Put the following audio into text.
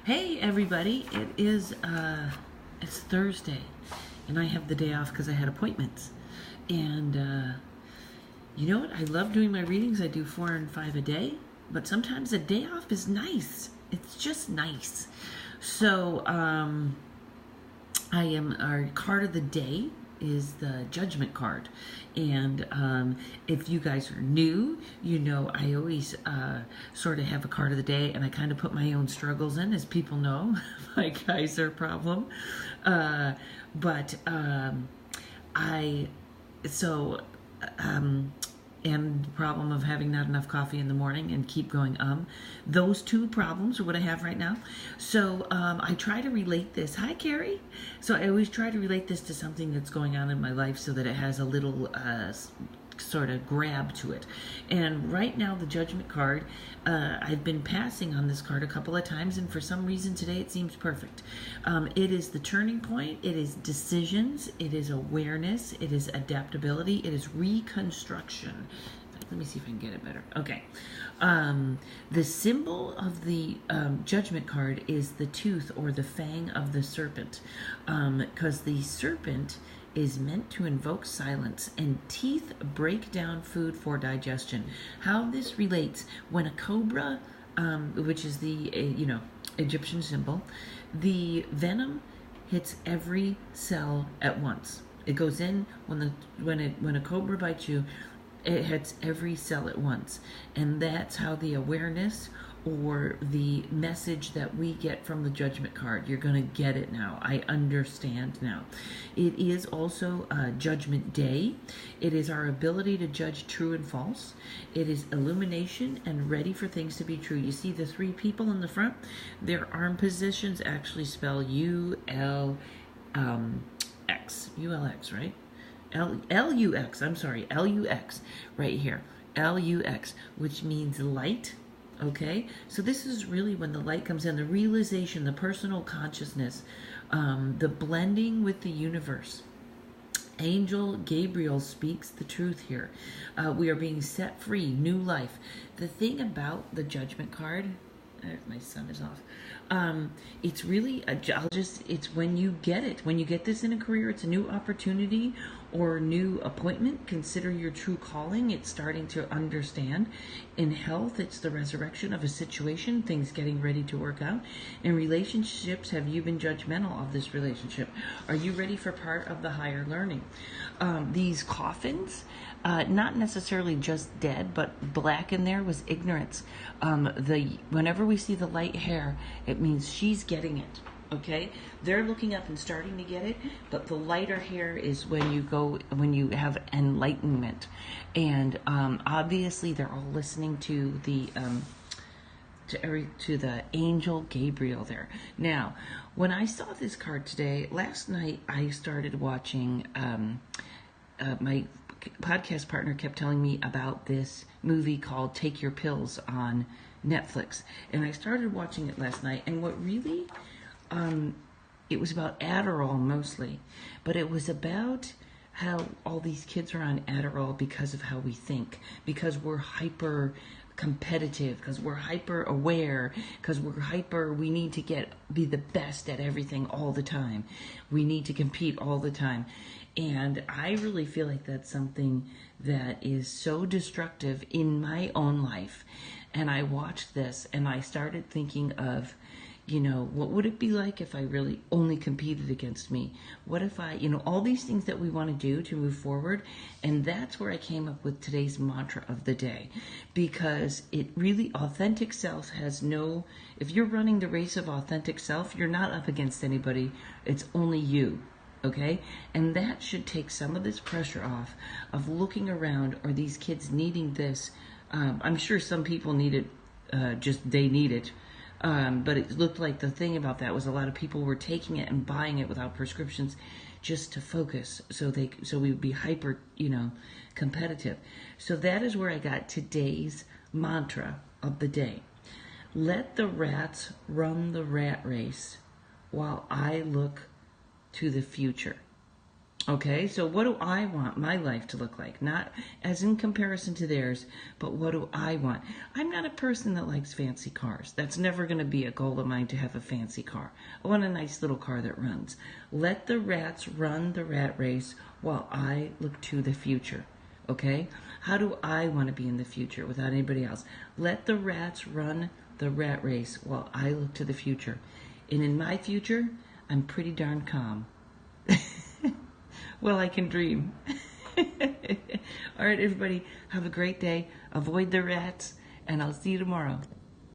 Hey everybody, it's Thursday and I have the day off because I had appointments. And you know what? I love doing my readings. I do 4 and 5 a day, but sometimes a day off is nice. It's just nice. So our card of the day is the Judgment card. And if you guys are new, you know I always sort of have a card of the day, and I kind of put my own struggles in, as people know, my Kaiser problem. But I, so, and the problem of having not enough coffee in the morning and keep going, those two problems are what I have right now. So I try to relate this. Hi, Carrie. So I always try to relate this to something that's going on in my life so that it has a little sort of grab to it. And right now, the Judgment card, I've been passing on this card a couple of times, and for some reason today it seems perfect. It is the turning point, it is decisions, it is awareness, it is adaptability, it is reconstruction. Let me see if I can get it better. Okay. The symbol of the Judgment card is the tooth or the fang of the serpent, because the serpent is meant to invoke silence, and teeth break down food for digestion. How this relates: when a cobra, which is the Egyptian symbol, the venom hits every cell at once. It goes in when a cobra bites you, it hits every cell at once, and that's how the awareness or the message that we get from the Judgment card. You're going to get it now. I understand now. It is also Judgment Day. It is our ability to judge true and false. It is illumination and ready for things to be true. You see the 3 people in the front? Their arm positions actually spell ULX. ULX, right? LUX, I'm sorry, LUX, right here. LUX, which means light. Okay, so this is really when the light comes in, the realization, the personal consciousness, the blending with the universe. Angel Gabriel speaks the truth here. We are being set free, new life. The thing about the Judgment card, my sun is off. It's really, it's when you get it. When you get this in a career, it's a new opportunity or new appointment. Consider your true calling. It's starting to understand. In health, it's the resurrection of a situation, things getting ready to work out. In relationships, have you been judgmental of this relationship? Are you ready for part of the higher learning? These coffins, not necessarily just dead, but black in there was ignorance. Whenever we see the light hair, it means she's getting it. Okay, they're looking up and starting to get it, but the lighter hair is when you have enlightenment, and obviously they're all listening to the to the angel Gabriel there. Now, when I saw this card today, last night I started watching. My podcast partner kept telling me about this movie called Take Your Pills on Netflix, and I started watching it last night. And what really it was about Adderall mostly, but it was about how all these kids are on Adderall because of how we think, because we're hyper competitive, because we're hyper aware, because we need to be the best at everything all the time. We need to compete all the time. And I really feel like that's something that is so destructive in my own life. And I watched this and I started thinking of, what would it be like if I really only competed against me? What if all these things that we want to do to move forward. And that's where I came up with today's mantra of the day, because it really, authentic self if you're running the race of authentic self, you're not up against anybody. It's only you. Okay? And that should take some of this pressure off of looking around, or these kids needing this. I'm sure some people need it, they need it. But it looked like the thing about that was a lot of people were taking it and buying it without prescriptions just to focus. So we would be hyper, competitive. So that is where I got today's mantra of the day. Let the rats run the rat race while I look to the future. Okay, so what do I want my life to look like? Not as in comparison to theirs, but what do I want? I'm not a person that likes fancy cars. That's never going to be a goal of mine to have a fancy car. I want a nice little car that runs. Let the rats run the rat race while I look to the future. Okay? How do I want to be in the future without anybody else? Let the rats run the rat race while I look to the future. And in my future, I'm pretty darn calm. Well, I can dream. All right, everybody, have a great day. Avoid the rats, and I'll see you tomorrow.